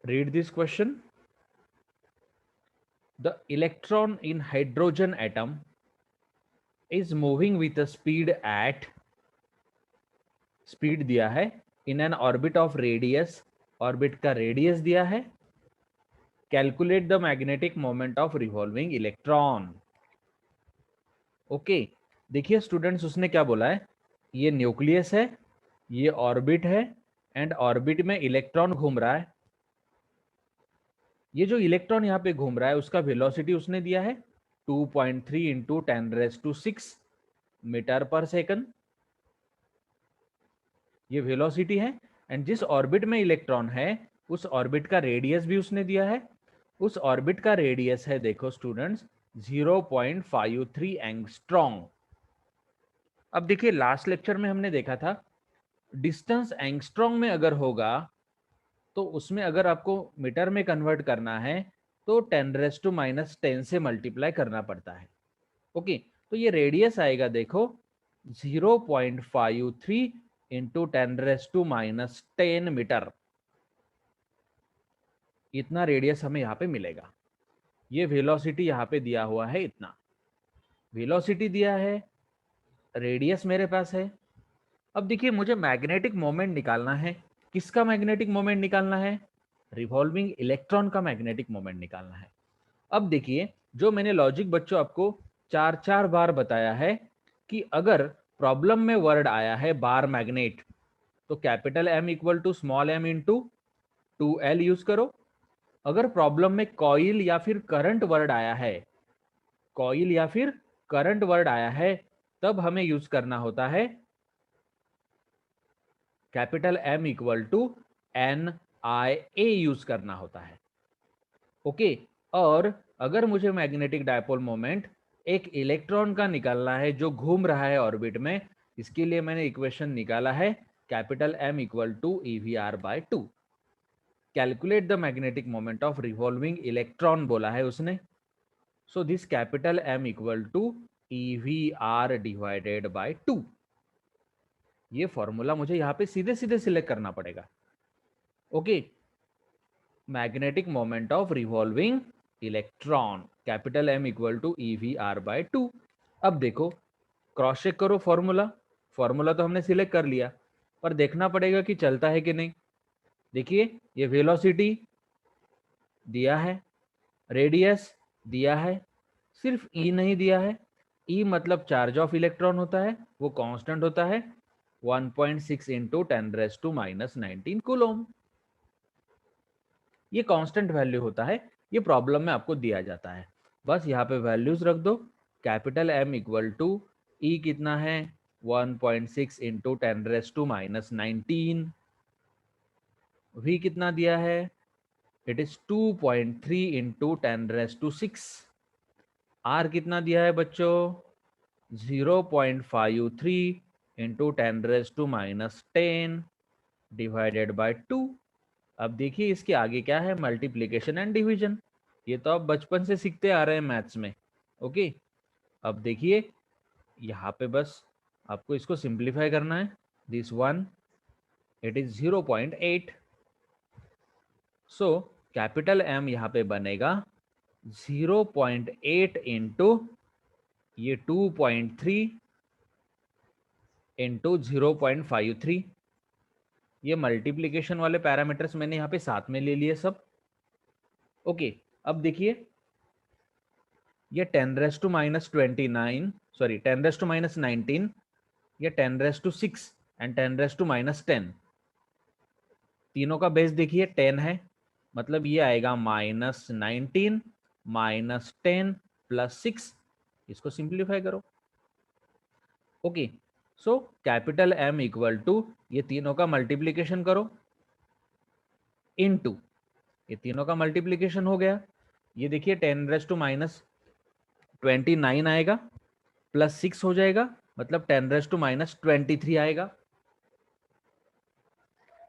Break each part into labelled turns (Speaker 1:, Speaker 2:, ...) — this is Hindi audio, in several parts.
Speaker 1: Read this question. The electron in hydrogen atom is moving with a speed at, speed दिया है, in an orbit of radius, orbit का radius दिया है, calculate the magnetic moment of revolving electron. Okay, देखिए स्टूडेंट्स उसने क्या बोला है, ये न्यूक्लियस है, ये ऑर्बिट है, एंड ऑर्बिट में इलेक्ट्रॉन घूम रहा है। ये जो इलेक्ट्रॉन यहाँ पे घूम रहा है उसका वेलोसिटी उसने दिया है 2.3 इंटू 10⁶ मीटर पर सेकंड, ये वेलोसिटी है। एंड जिस ऑर्बिट में इलेक्ट्रॉन है उस ऑर्बिट का रेडियस भी उसने दिया है, उस ऑर्बिट का रेडियस है, देखो स्टूडेंट्स, 0.53 एंगस्ट्रॉन्ग। अब देखिए लास्ट लेक्चर में हमने देखा था डिस्टेंस एंगस्ट्रॉन्ग में अगर होगा तो उसमें अगर आपको मीटर में कन्वर्ट करना है तो 10⁻⁻10 से मल्टीप्लाई करना पड़ता है। ओके, तो ये रेडियस आएगा देखो 0.53 इंटू 10⁻10 मीटर, इतना रेडियस हमें यहाँ पे मिलेगा। ये वेलोसिटी यहाँ पे दिया हुआ है, इतना वेलोसिटी दिया है, रेडियस मेरे पास है। अब देखिए मुझे मैग्नेटिक मोमेंट निकालना है। किसका मैग्नेटिक मोमेंट निकालना है? रिवॉल्विंग इलेक्ट्रॉन का मैग्नेटिक मोमेंट निकालना है। अब देखिए जो मैंने लॉजिक बच्चों आपको चार चार बार बताया है कि अगर प्रॉब्लम में वर्ड आया है बार मैग्नेट तो capital M equal to small M into 2L use करो। अगर प्रॉब्लम में कॉइल या फिर करंट वर्ड आया है, कॉइल या फिर करंट वर्ड आया है, तब हमें यूज करना होता है capital M equal to NIA use करना होता है। ओके, और अगर मुझे मैग्नेटिक डायपोल मोमेंट एक इलेक्ट्रॉन का निकालना है जो घूम रहा है ऑर्बिट में, इसके लिए मैंने इक्वेशन निकाला है capital M equal to EVR/2। Calculate the magnetic moment of revolving electron बोला है उसने। So this capital M equal to EVR/2। ये फॉर्मूला मुझे यहाँ पे सीधे सीधे सिलेक्ट करना पड़ेगा। Okay, magnetic moment of revolving electron capital M equal to EVR/2। अब देखो क्रॉस चेक करो फॉर्मूला, फॉर्मूला तो हमने सिलेक्ट कर लिया, पर देखना पड़ेगा कि चलता है कि नहीं। देखिए ये वेलोसिटी दिया है, रेडियस दिया है, सिर्फ ई नहीं दिया है। ई मतलब चार्ज ऑफ इलेक्ट्रॉन होता है, वो कांस्टेंट होता है 1.6 इंटू 10⁻⁻19 कूलोम। ये कांस्टेंट वैल्यू होता है, ये प्रॉब्लम में आपको दिया जाता है। बस यहाँ पे वैल्यूज रख दो। कैपिटल एम इक्वल टू ई कितना है 1.6 इंटू 10⁻⁻19, वी कितना दिया है, इट इज 2.3 इंटू 10⁻⁶, आर कितना दिया है बच्चों 0.53 इंटू 10⁻⁻10 डिवाइडेड बाय 2। अब देखिए इसके आगे क्या है, मल्टीप्लीकेशन एंड डिवीजन। ये तो आप बचपन से सीखते आ रहे हैं मैथ्स में। ओके, अब देखिए यहाँ पे बस आपको इसको सिंप्लीफाई करना है। This one it is 0.8, so capital M यहाँ पे बनेगा 0.8 इंटू ये 2.3 इंटू 0.53। ये मल्टीप्लीकेशन वाले पैरामीटर्स मैंने यहाँ पे साथ में ले लिए सब। ओके, अब देखिए ये 10⁻⁻29, सॉरी 10⁻⁻19, ये 10⁻⁶ एंड 10⁻⁻10, तीनों का बेस देखिए 10 है, मतलब ये आएगा -19 -10 +6। इसको सिंप्लीफाई करो। Okay, so capital M equal to ये तीनों का मल्टीप्लीकेशन करो इनटू, ये तीनों का मल्टीप्लीकेशन हो गया, ये देखिए 10⁻⁻29 आएगा +6 हो जाएगा, मतलब 10⁻⁻23 आएगा,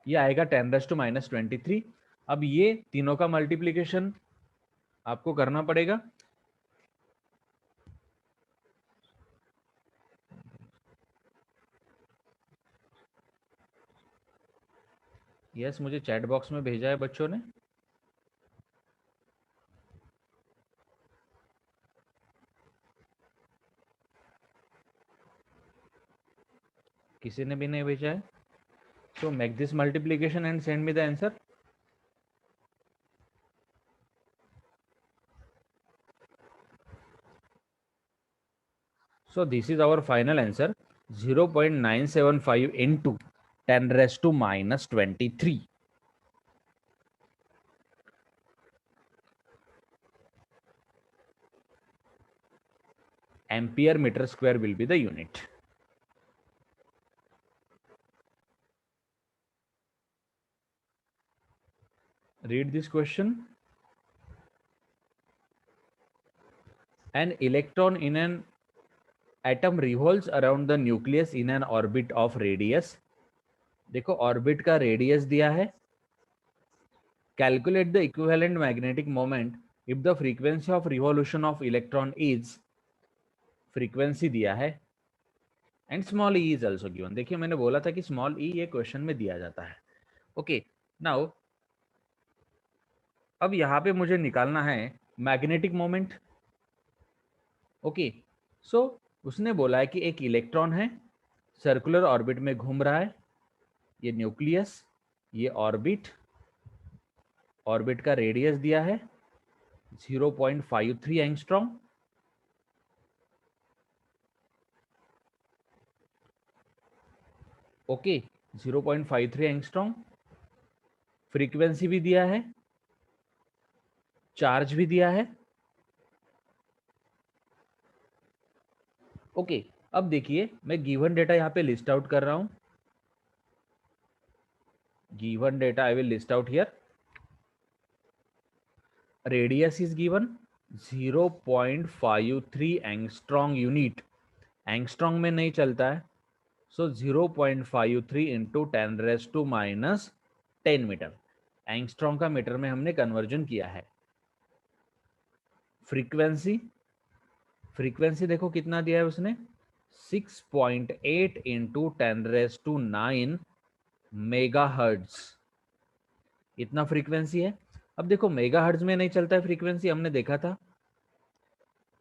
Speaker 1: ये आएगा 10⁻⁻23। अब ये तीनों का मल्टीप्लीकेशन आपको करना पड़ेगा। यस, मुझे चैट बॉक्स में भेजा है बच्चों ने। किसी ने भी नहीं भेजा है. So make this multiplication and send me the answer. So this is our final answer, 0.975 into 10 raised to minus 23. Ampere meter square will be the unit. Read this question. An electron in an atom revolves around the nucleus in an orbit of radius. देखो ऑर्बिट का रेडियस दिया है. Calculate the equivalent magnetic moment if the frequency of revolution of electron is, frequency दिया है, and small E is also given. देखिए मैंने बोला था कि स्मॉल ई ये क्वेश्चन में दिया जाता है. ओके नाउ अब यहाँ पे मुझे निकालना है मैग्नेटिक मोमेंट. ओके सो उसने बोला है कि एक इलेक्ट्रॉन है, सर्कुलर ऑर्बिट में घूम रहा है, ये न्यूक्लियस, ये ऑर्बिट, ऑर्बिट का रेडियस दिया है 0.53 एंगस्ट्रॉम. Okay 0.53 angstrom. फ्रीक्वेंसी भी दिया है, चार्ज भी दिया है. ओके अब देखिए मैं गिवन डेटा यहाँ पे लिस्ट आउट कर रहा हूँ. Given data I will list out here. Radius is given 0.53 angstrom unit. Angstrom में नहीं चलता है. So 0.53 into 10 raise to minus 10 metre. Angstrom का मीटर में हमने कन्वर्जन किया है. फ्रीक्वेंसी, फ्रीक्वेंसी देखो कितना दिया है उसने, 6.8 into 10 raise to 9 mega hertz. इतना फ्रीक्वेंसी है. अब देखो मेगा हर्ट्ज में नहीं चलता है फ्रीक्वेंसी, हमने देखा था.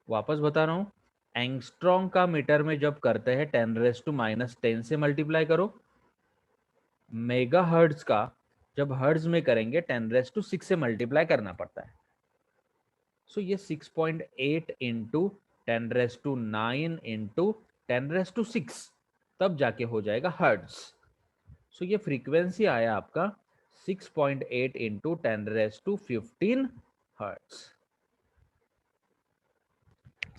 Speaker 1: वापस बता रहा हूं, एंगस्ट्रॉन्ग का मीटर में जब करते हैं 10 रेज टू माइनस 10 से मल्टीप्लाई करो. मेगा हर्ट्ज का जब हर्ट्ज में करेंगे 10 रेज टू 6 से मल्टीप्लाई करना पड़ता है. सो ये 6.8 into 10 raise to 9 into 10 raise to 6 तब जाके हो जाएगा हर्ट्ज. सो ये फ्रीक्वेंसी आया आपका 6.8 into 10 raise to 15 hertz.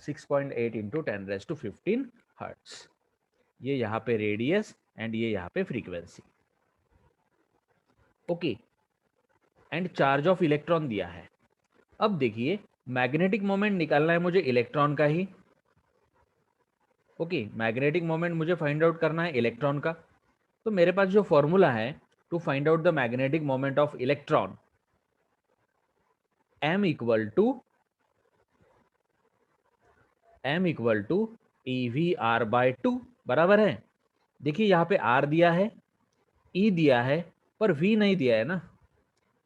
Speaker 1: 6.8 into 10 raise to 15 hertz. ये यहाँ पे रेडियस एंड ये यहाँ पे frequency. Okay and charge of electron दिया है. अब देखिए मैग्नेटिक मोमेंट निकालना है मुझे इलेक्ट्रॉन का ही. ओके मैग्नेटिक मोमेंट मुझे फाइंड आउट करना है इलेक्ट्रॉन का. तो मेरे पास जो फॉर्मूला है to find out the magnetic moment of electron, m equal to EV/r by 2 बराबर है. देखिए यहाँ पे r दिया है, E दिया है, पर V नहीं दिया है ना.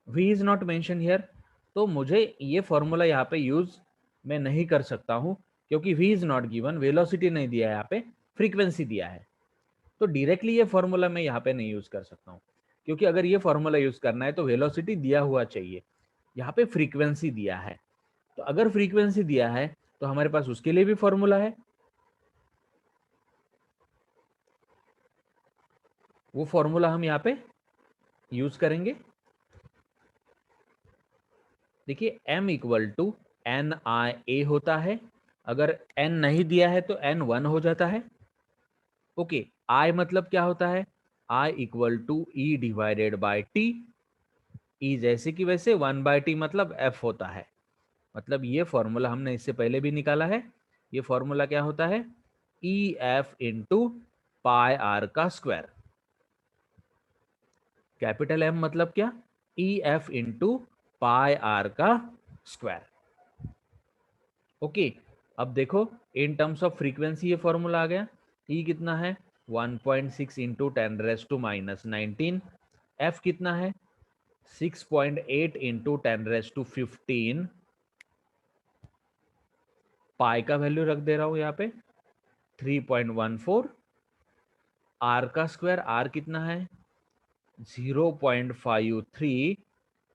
Speaker 1: V is not mention here. तो मुझे ये फॉर्मूला यहाँ पे यूज मैं नहीं कर सकता हूँ क्योंकि V is not given. Velocity नहीं दिया है यहाँ पे, फ्रीक्वेंसी दिया है. तो डायरेक्टली ये फॉर्मूला मैं यहाँ पे नहीं यूज कर सकता हूँ क्योंकि अगर ये फॉर्मूला यूज करना है तो वेलोसिटी दिया हुआ चाहिए. यहाँ पे फ्रीक्वेंसी दिया है. तो अगर फ्रीक्वेंसी दिया है तो हमारे पास उसके लिए भी फॉर्मूला है. वो फॉर्मूला हम यहाँ पे यूज करेंगे. देखिए m इक्वल टू NIA होता है. अगर n नहीं दिया है तो N1 हो जाता है. ओके I मतलब क्या होता है, I equal to E divided by T. E जैसे कि वैसे 1/T मतलब F होता है. मतलब ये फॉर्मूला हमने इससे पहले भी निकाला है. ये फॉर्मूला क्या होता है, EF इंटू पाई आर का स्क्वायर. कैपिटल M मतलब क्या, EF इंटू पाई आर का स्क्वायर. ओके अब देखो इन टर्म्स ऑफ फ्रीक्वेंसी ये फॉर्मूला आ गया. E कितना है 1.6 into 10 raise to minus 19. F कितना है 6.8 इंटू 10 रेज टू 15. पाई का वैल्यू रख दे रहा हूं यहाँ पे 3.14. आर का स्क्वायर, आर कितना है 0.53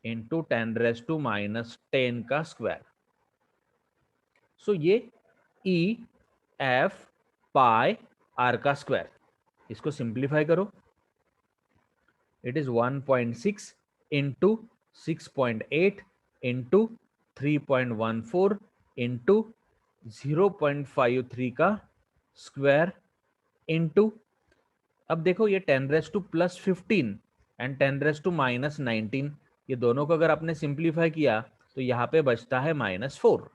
Speaker 1: इंटू 10⁻⁻10 का स्क्वायर। सो ये ई एफ पाई आर का स्क्वायर, इसको सिंप्लीफाई करो, it is 1.6 into 6.8 into 3.14 into 0.53 का स्क्वायर इंटू, अब देखो ये 10⁻+15 एंड 10⁻⁻19, ये दोनों को अगर आपने सिंप्लीफाई किया तो यहाँ पे बचता है -4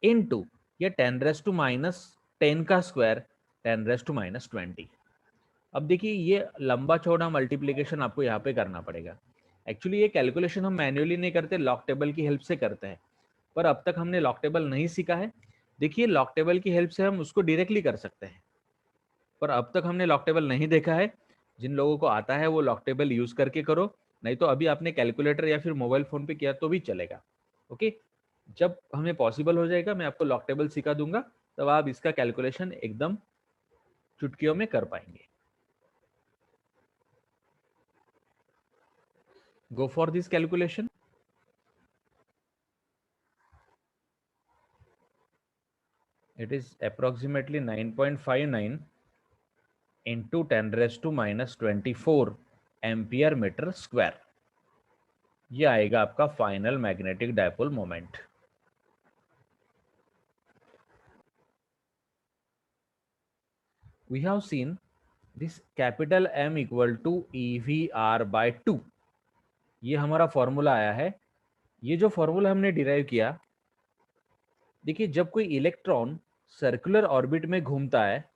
Speaker 1: इंटू ये 10⁻10 का स्क्वायर 10⁻20। अब देखिए ये लंबा चौड़ा मल्टीप्लीकेशन आपको यहाँ पे करना पड़ेगा। एक्चुअली ये कैलकुलेशन हम मैन्युअली नहीं करते, लॉग टेबल की हेल्प से करते हैं, पर अब तक हमने लॉग टेबल नहीं सीखा है। देखिए लॉग टेबल की हेल्प से हम उसको डायरेक्टली कर सकते हैं, पर अब तक हमने लॉग टेबल नहीं देखा है। जिन लोगों को आता है वो लॉग टेबल यूज करके करो, नहीं तो अभी आपने कैलकुलेटर या फिर मोबाइल फोन पे किया तो भी चलेगा। ओके, जब हमें पॉसिबल हो जाएगा मैं आपको लॉग टेबल सिखा दूंगा, तब आप इसका कैलकुलेशन एकदम चुटकियों में कर पाएंगे। Go for this calculation. It is approximately 9.59 into 10⁻⁻24 ampere metre square. ये आएगा आपका final magnetic dipole moment. We have seen this capital M equal to EVR by 2। ये हमारा फॉर्मूला आया है। ये जो फॉर्मूला हमने डिराइव किया, देखिए जब कोई इलेक्ट्रॉन सर्कुलर ऑर्बिट में घूमता है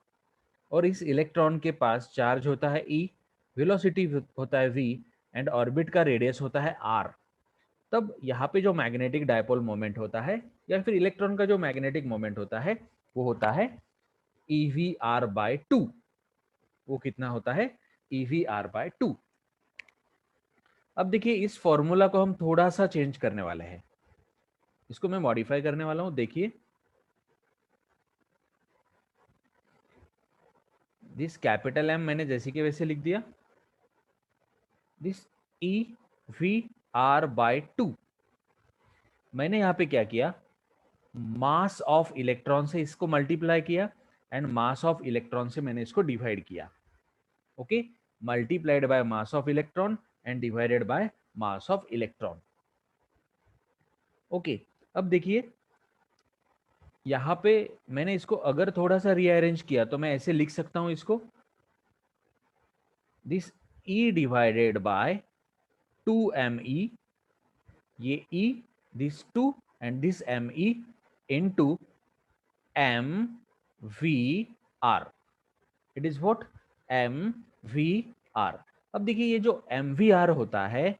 Speaker 1: और इस इलेक्ट्रॉन के पास चार्ज होता है E, वेलोसिटी होता है V एंड ऑर्बिट का रेडियस होता है R, तब यहाँ पे जो मैग्नेटिक डायपोल मोमेंट होता है या फिर इलेक्ट्रॉन का जो मैग्नेटिक मोमेंट होता है वो होता है EVR by 2। वो कितना होता है EVR by 2। अब देखिए इस फॉर्मूला को हम थोड़ा सा चेंज करने वाले हैं, इसको मैं मॉडिफाई करने वाला हूं। देखिए दिस कैपिटल M मैंने जैसे कि वैसे लिख दिया, दिस EVR by 2। मैंने यहाँ पे क्या किया, मास ऑफ इलेक्ट्रॉन से इसको मल्टीप्लाई किया एंड मास ऑफ इलेक्ट्रॉन से मैंने इसको डिवाइड किया। Okay, multiplied by mass of electron and divided by mass of electron. Okay, अब देखिए यहाँ पे मैंने इसको अगर थोड़ा सा रीअरेंज किया तो मैं ऐसे लिख सकता हूं इसको, this E divided by 2me, ये E, this 2 and this me into MVR। It is what MVR। अब देखिए ये जो MVR होता है,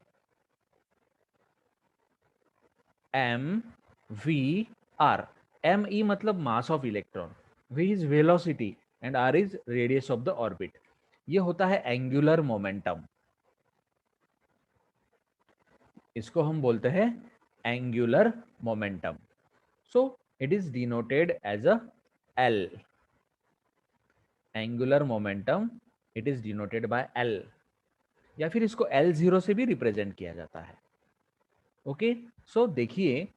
Speaker 1: MVR, ME मतलब mass of electron, V is velocity and R is radius of the orbit. ये होता है एंगुलर मोमेंटम, इसको हम बोलते हैं angular momentum. So it is denoted as a L, angular momentum it is denoted by L, या फिर इसको L0 से भी रिप्रेजेंट किया जाता है। ओके, सो देखिए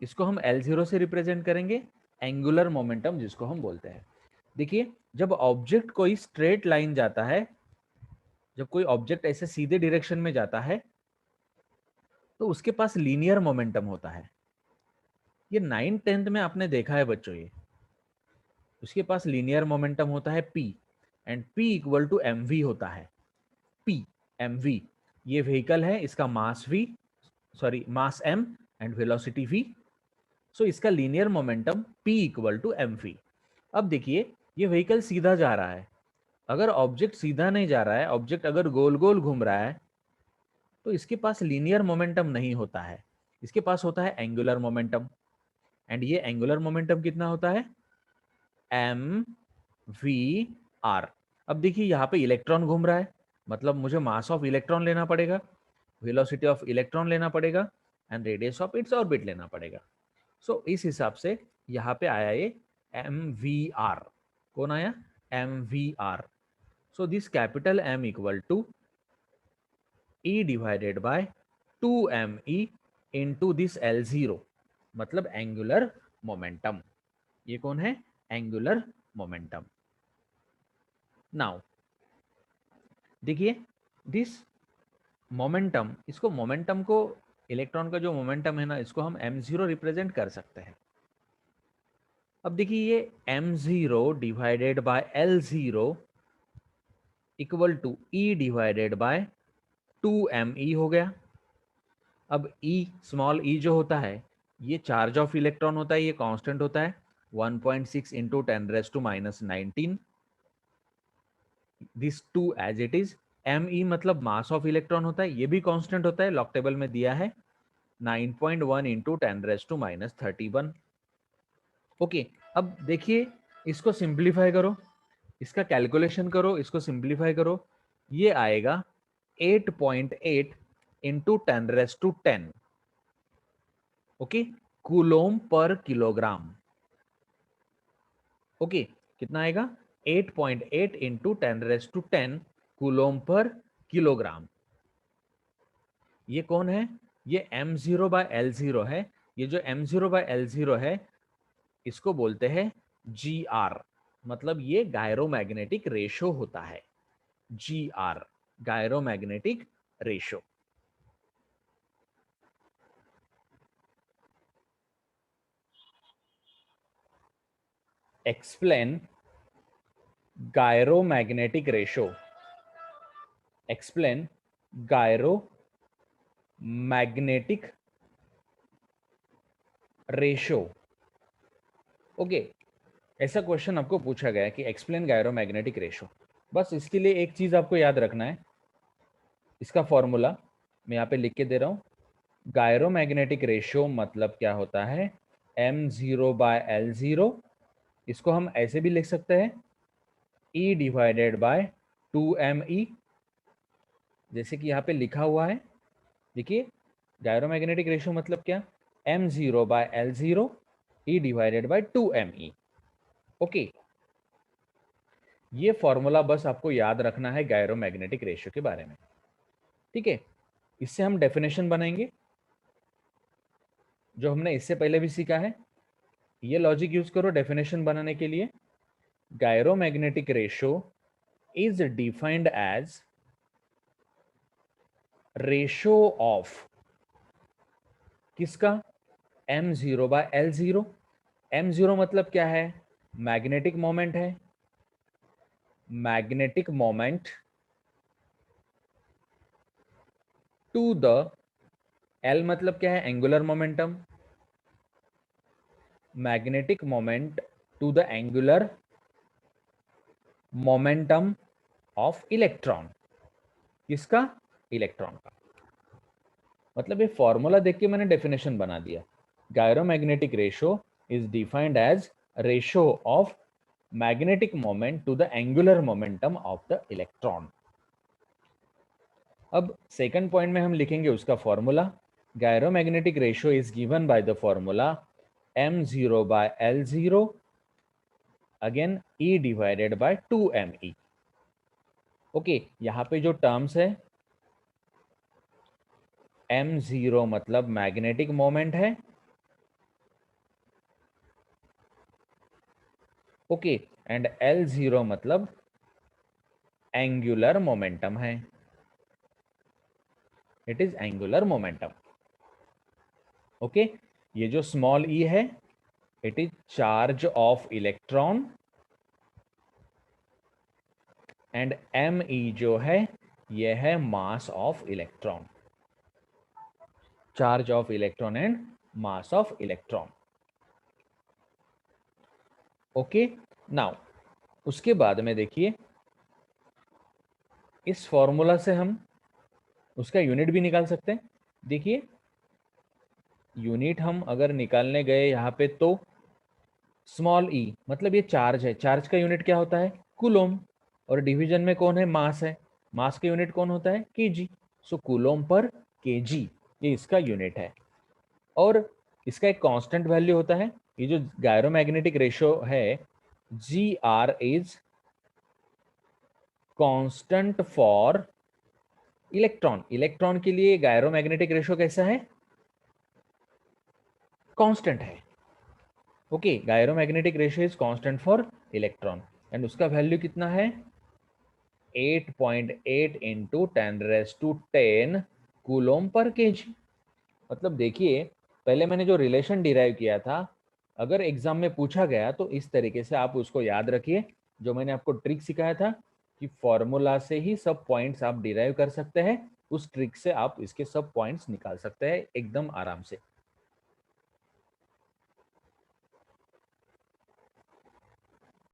Speaker 1: इसको हम L0 से रिप्रेजेंट करेंगे, एंगुलर मोमेंटम जिसको हम बोलते हैं। देखिए जब ऑब्जेक्ट कोई स्ट्रेट लाइन जाता है, जब कोई ऑब्जेक्ट ऐसे सीधे डायरेक्शन में जाता है तो उसके पास लीनियर मोमेंटम होता है। ये 9th-10th में आपने देखा है बच्चों, ये उसके पास लीनियर मोमेंटम होता है P and P equal to mv होता है। P mv, ये व्हीकल है, इसका mass V, sorry mass m and velocity v। So इसका linear momentum P equal to mv। अब देखिए ये व्हीकल सीधा जा रहा है, अगर ऑब्जेक्ट सीधा नहीं जा रहा है, ऑब्जेक्ट अगर गोल गोल घूम रहा है तो इसके पास लीनियर मोमेंटम नहीं होता है, इसके पास होता है एंगुलर मोमेंटम। एंड ये एंगुलर मोमेंटम कितना होता है MVR। अब देखिए यहाँ पे इलेक्ट्रॉन घूम रहा है, मतलब मुझे मास ऑफ इलेक्ट्रॉन लेना पड़ेगा, वेलोसिटी ऑफ इलेक्ट्रॉन लेना पड़ेगा and radius of its orbit लेना पड़ेगा। सो इस हिसाब से यहाँ पे आया ये MVR। कौन आया MVR। So this capital M equal to E divided by 2me into this L0, मतलब एंगुलर मोमेंटम। ये कौन है? Angular momentum. नाउ देखिए दिस मोमेंटम, इसको मोमेंटम को, इलेक्ट्रॉन का जो मोमेंटम है ना, इसको हम m0 रिप्रेजेंट कर सकते हैं। अब देखिए ये m0 divided by L0 equal to E divided by 2me हो गया। अब E, स्मॉल e जो होता है, ये चार्ज ऑफ इलेक्ट्रॉन होता है, ये कांस्टेंट होता है 1.6 into 10⁻⁻19। This 2 as it is. me मतलब मास ऑफ इलेक्ट्रॉन होता है, ये भी कांस्टेंट होता है, लॉग टेबल में दिया है 9.1 इंटू 10⁻31। ओके, अब देखिए इसको सिंप्लीफाई करो, इसका कैलकुलेशन करो, इसको सिंप्लीफाई करो, ये आएगा 8.8 इंटू 10⁻10। ओके, कूलोम पर किलोग्राम। ओके, कितना आएगा? 8.8 इंटू 10⁻10 कूलोम पर किलोग्राम। ये कौन है? ये m0 बाय L0 है। ये जो m0 बाय L0 है, इसको बोलते हैं GR, मतलब ये गायरोमैग्नेटिक रेशो होता है। GR, gyromagnetic ratio. Explain gyromagnetic ratio. Explain gyromagnetic ratio. Okay, ऐसा क्वेश्चन आपको पूछा गया है कि एक्सप्लेन गायरोमैग्नेटिक रेशो। बस इसके लिए एक चीज आपको याद रखना है, इसका फॉर्मूला मैं यहाँ पे लिख के दे रहा हूँ। गायरोमैग्नेटिक रेशो मतलब क्या होता है? m0 बाय L0, इसको हम ऐसे भी लिख सकते हैं E डिवाइडेड बाय 2me, जैसे कि यहाँ पे लिखा हुआ है। देखिए गायरोमैग्नेटिक रेशो मतलब क्या? m0 by L0 E divided by 2me। Okay, ये फॉर्मूला बस आपको याद रखना है गायरोमैग्नेटिक रेशो के बारे में, ठीक है? इससे हम डेफिनेशन बनाएंगे जो हमने इससे पहले भी सीखा है। ये लॉजिक यूज करो डेफिनेशन बनाने के लिए। Gyromagnetic ratio is defined as ratio of किसका? m0 by L0। m0 मतलब क्या है? मैग्नेटिक मोमेंट है। Magnetic moment to the, L मतलब क्या है? Angular momentum. Magnetic moment to the angular momentum of electron. किसका? इलेक्ट्रॉन का। मतलब ये फॉर्मूला देख के मैंने डेफिनेशन बना दिया। Gyromagnetic ratio is defined as ratio of magnetic moment to the angular momentum of the electron. अब सेकंड पॉइंट में हम लिखेंगे उसका formula. Gyromagnetic ratio is given by the formula m0 by L0 again E divided by 2me। Okay, यहां पे जो टर्म्स है, m0 मतलब मैग्नेटिक मोमेंट है। ओके, एंड L0 मतलब एंगुलर मोमेंटम है। It is angular momentum. Okay, ये जो स्मॉल e है, it is charge of electron, and me जो है, यह है मास of electron. Charge of electron and mass of electron. Okay, now उसके बाद में देखिए, इस फॉर्मूला से हम उसका यूनिट भी निकाल सकते हैं। देखिए यूनिट हम अगर निकालने गए यहाँ पे, तो स्मॉल e मतलब ये चार्ज है, चार्ज का यूनिट क्या होता है? कूलोम। और डिवीजन में कौन है? मास है। मास का यूनिट कौन होता है? केजी। सो कूलोम पर केजी, ये इसका यूनिट है। और इसका एक कांस्टेंट वैल्यू होता है। ये जो गायरोमैग्नेटिक रेशो है, GR is constant for electron. Electron के लिए गायरोमैग्नेटिक रेशियो कैसा है? कांस्टेंट है। Okay, gyromagnetic ratio is constant for electron and उसका वैल्यू कितना है? 8.8 इंटू 10⁻10 कूलोम पर केजी। मतलब देखिए, पहले मैंने जो रिलेशन डिराइव किया था, अगर एग्जाम में पूछा गया तो इस तरीके से आप उसको याद रखिए। जो मैंने आपको ट्रिक सिखाया था कि फॉर्मूला से ही सब पॉइंट्स आप डिराइव कर सकते हैं, उस ट्रिक से आप इसके सब पॉइंट्स निकाल सकते हैं एकदम आराम से।